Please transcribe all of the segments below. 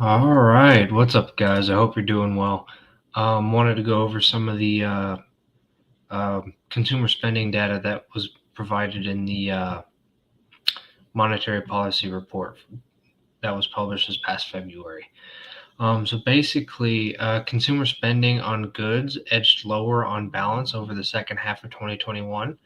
All right, what's up, guys? I hope you're doing well. Wanted to go over some of the consumer spending data that was provided in the monetary policy report that was published this past February. So basically, consumer spending on goods edged lower on balance over the second half of 2021,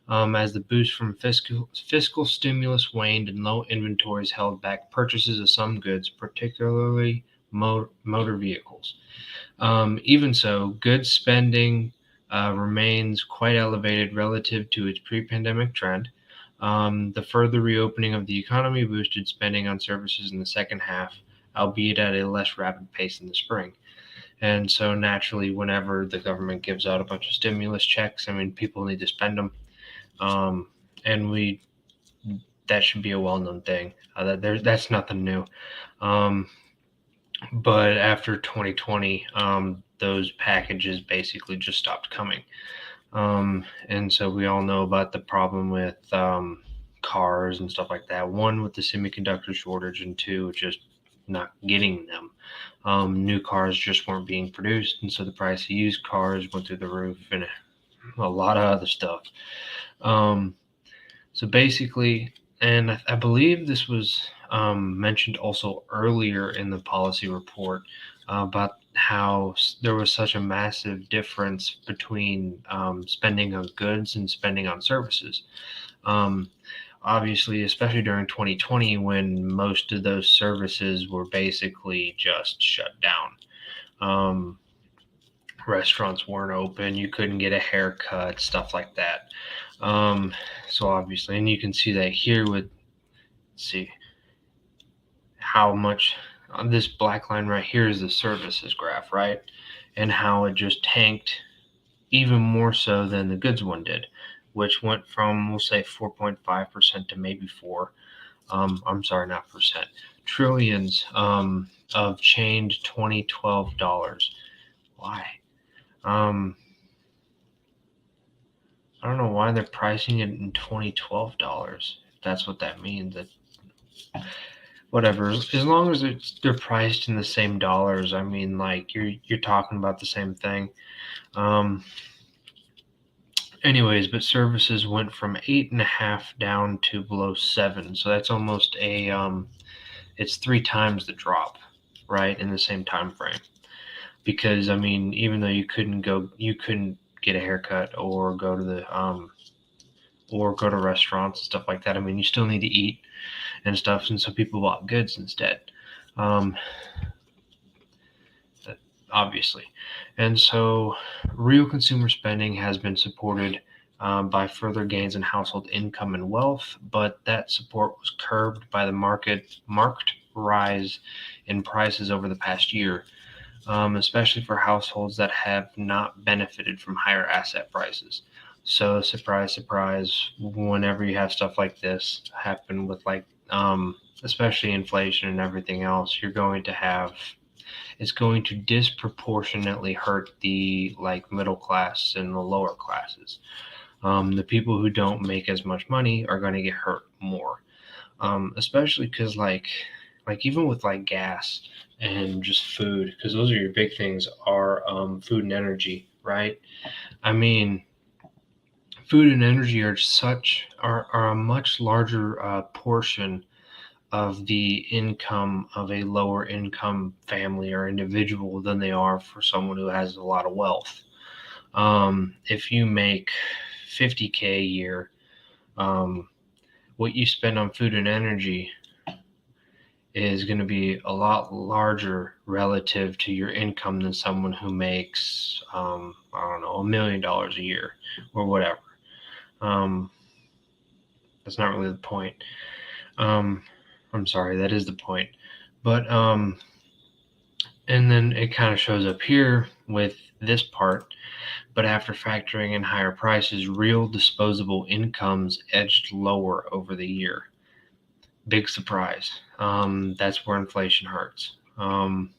as the boost from fiscal stimulus waned and low inventories held back purchases of some goods, particularly motor vehicles. Even so, goods spending remains quite elevated relative to its pre-pandemic trend. The further reopening of the economy boosted spending on services in the second half, albeit at a less rapid pace in the spring. And so, naturally, whenever the government gives out a bunch of stimulus checks, I mean, people need to spend them, um, and we that should be a well-known thing. That's nothing new. Um, but after 2020, those packages basically just stopped coming. And so we all know about the problem with cars and stuff like that. One, with the semiconductor shortage, and two, just not getting them. New cars just weren't being produced, and so the price of used cars went through the roof, and a lot of other stuff. Um, so basically, and I believe this was mentioned also earlier in the policy report about how there was such a massive difference between spending on goods and spending on services. Um, Obviously, especially during 2020, when most of those services were basically just shut down. Um, Restaurants weren't open, you couldn't get a haircut, stuff like that. Um, so obviously, and you can see that here with, see how much on this black line right here is the services graph, right? And how it just tanked even more so than the goods one did, which went from, we'll say, 4.5% to maybe 4. I'm sorry, not percent, trillions of chained 2012 dollars. Why? Um, I don't know why they're pricing it in 2012 dollars. If that's what that means. That whatever. As long as they're priced in the same dollars, I mean, like you're talking about the same thing. Um, Anyways, but services went from 8.5 down to below 7, so that's almost it's 3 times the drop, right, in the same time frame. Because I mean, even though you couldn't get a haircut or go to restaurants and stuff like that. I mean, you still need to eat and stuff, and so people bought goods instead. Um, Obviously. And so real consumer spending has been supported by further gains in household income and wealth, but that support was curbed by the marked rise in prices over the past year, especially for households that have not benefited from higher asset prices. So, surprise, surprise, whenever you have stuff like this happen with especially inflation and everything else, it's going to disproportionately hurt the middle class and the lower classes. The people who don't make as much money are going to get hurt more, especially because even with gas and just food, because those are your big things, are food and energy, right? I mean, food and energy are a much larger portion of the income of a lower income family or individual than they are for someone who has a lot of wealth. If you make 50K a year, um, what you spend on food and energy is going to be a lot larger relative to your income than someone who makes, I don't know, $1 million a year or whatever. Um, that's not really the point. Um, I'm sorry, that is the point. But and then it kind of shows up here with this part. But after factoring in higher prices, real disposable incomes edged lower over the year. Big surprise. That's where inflation hurts. And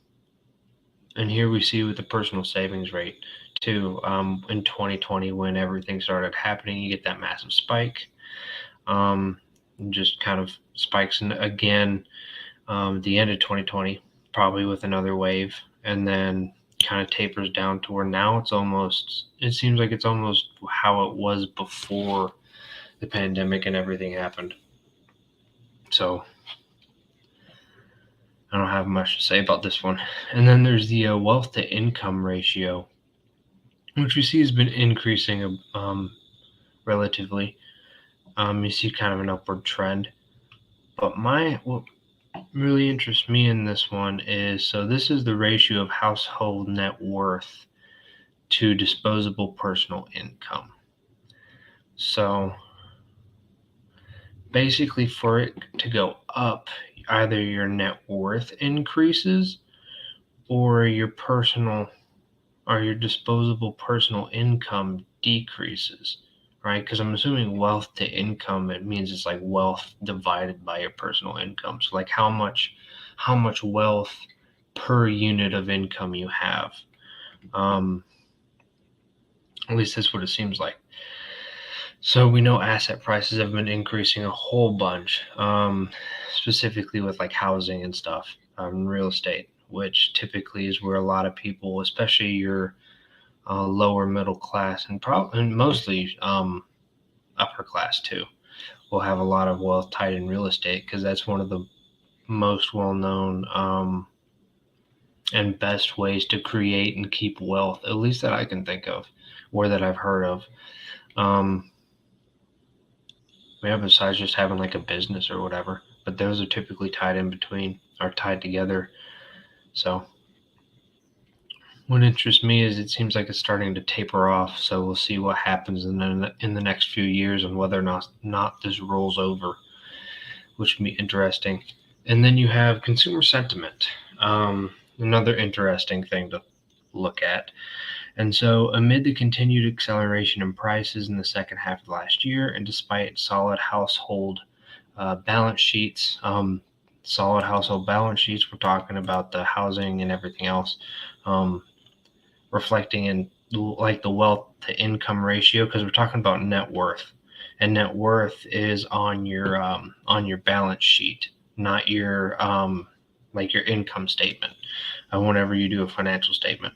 here we see with the personal savings rate too. In 2020, when everything started happening, you get that massive spike. Just kind of spikes in again the end of 2020. probably with another wave, and then kind of tapers down to where now it seems like it's almost how it was before the pandemic and everything happened. So I don't have much to say about this one. And then there's the wealth to income ratio, which we see has been increasing relatively. You see kind of an upward trend. But what really interests me in this one is, so this is the ratio of household net worth to disposable personal income. So basically, for it to go up, either your net worth increases or your disposable personal income decreases, right? Because I'm assuming wealth to income, it means it's like wealth divided by your personal income. So like how much wealth per unit of income you have. At least that's what it seems like. So we know asset prices have been increasing a whole bunch, specifically with like housing and stuff, real estate, which typically is where a lot of people, especially your lower middle class and mostly upper class too, will have a lot of wealth tied in real estate because that's one of the most well-known and best ways to create and keep wealth, at least that I can think of or that I've heard of. Besides just having like a business or whatever, but those are typically tied together. So what interests me is it seems like it's starting to taper off. So we'll see what happens in the next few years and whether or not this rolls over, which would be interesting. And then you have consumer sentiment, another interesting thing to look at. And so, amid the continued acceleration in prices in the second half of last year, and despite solid household balance sheets, we're talking about the housing and everything else, reflecting in like the wealth to income ratio, because we're talking about net worth, and net worth is on your balance sheet, not your like your income statement, whenever you do a financial statement.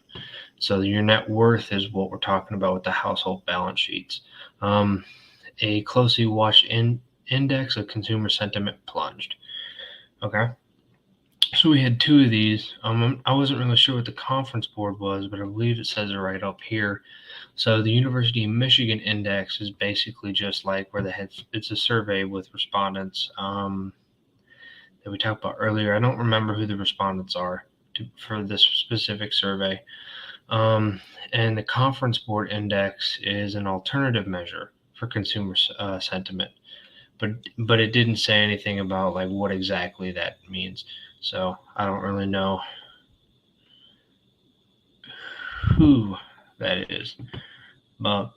So your net worth is what we're talking about with the household balance sheets. A closely watched index of consumer sentiment plunged. Okay. So we had two of these. I wasn't really sure what the conference board was, but I believe it says it right up here. So the University of Michigan index is basically just like it's a survey with respondents that we talked about earlier. I don't remember who the respondents are for this specific survey. And the Conference Board Index is an alternative measure for consumer sentiment, but it didn't say anything about like what exactly that means. So I don't really know who that is, but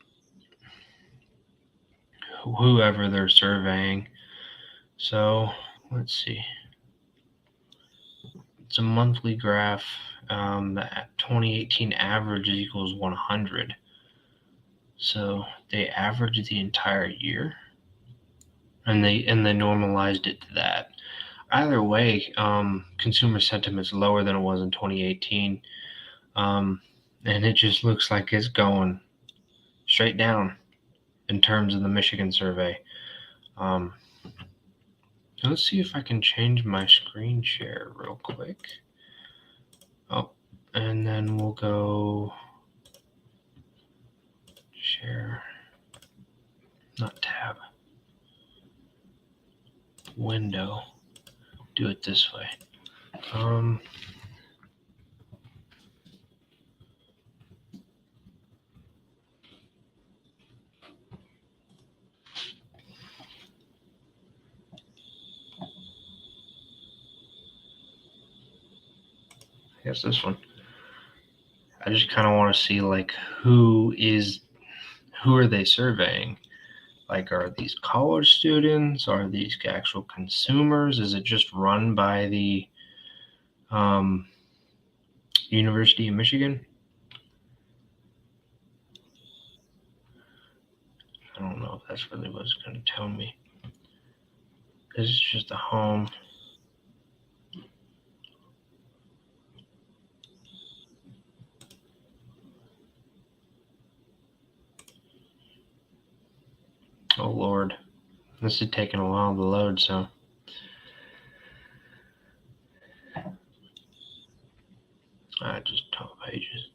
whoever they're surveying. So let's see. It's a monthly graph. The 2018 average equals 100. So they averaged the entire year, and they normalized it to that. Either way, consumer sentiment is lower than it was in 2018, and it just looks like it's going straight down in terms of the Michigan survey. Let's see if I can change my screen share real quick. Oh, and then we'll go share, not tab, window. Do it this way. I guess this one. I just kind of want to see like who are they surveying? Like, are these college students? Are these actual consumers? Is it just run by the University of Michigan? I don't know if that's really what's going to tell me. This is just a home. Oh Lord, this is taking a while to load, so. Just top pages.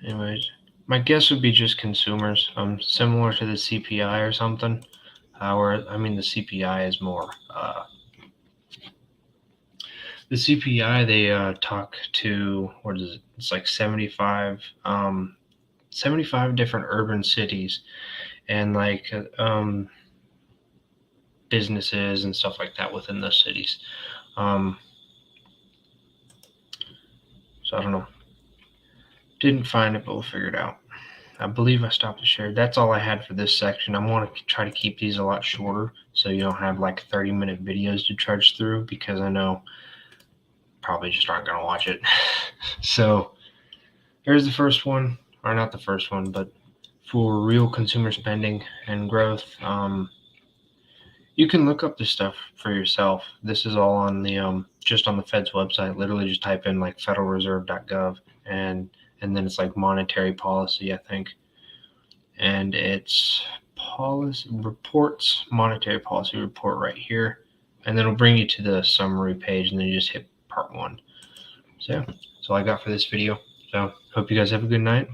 Anyways, my guess would be just consumers, similar to the CPI or something. The CPI is more. The CPI, they talk to, what is it? It's like 75 different urban cities and like businesses and stuff like that within those cities. So I don't know. Didn't find it, but we'll figure it out. I believe I stopped the share. That's all I had for this section. I want to try to keep these a lot shorter so you don't have like 30-minute videos to trudge through, because I know probably just aren't going to watch it. So here's the first one, or not the first one, but for real consumer spending and growth. You can look up this stuff for yourself. This is all on the just on the Fed's website. Literally just type in like federalreserve.gov and then it's like monetary policy, I think. And it's policy reports, monetary policy report right here. And then it'll bring you to the summary page, and then you just hit part 1. So yeah, that's all I got for this video. So hope you guys have a good night.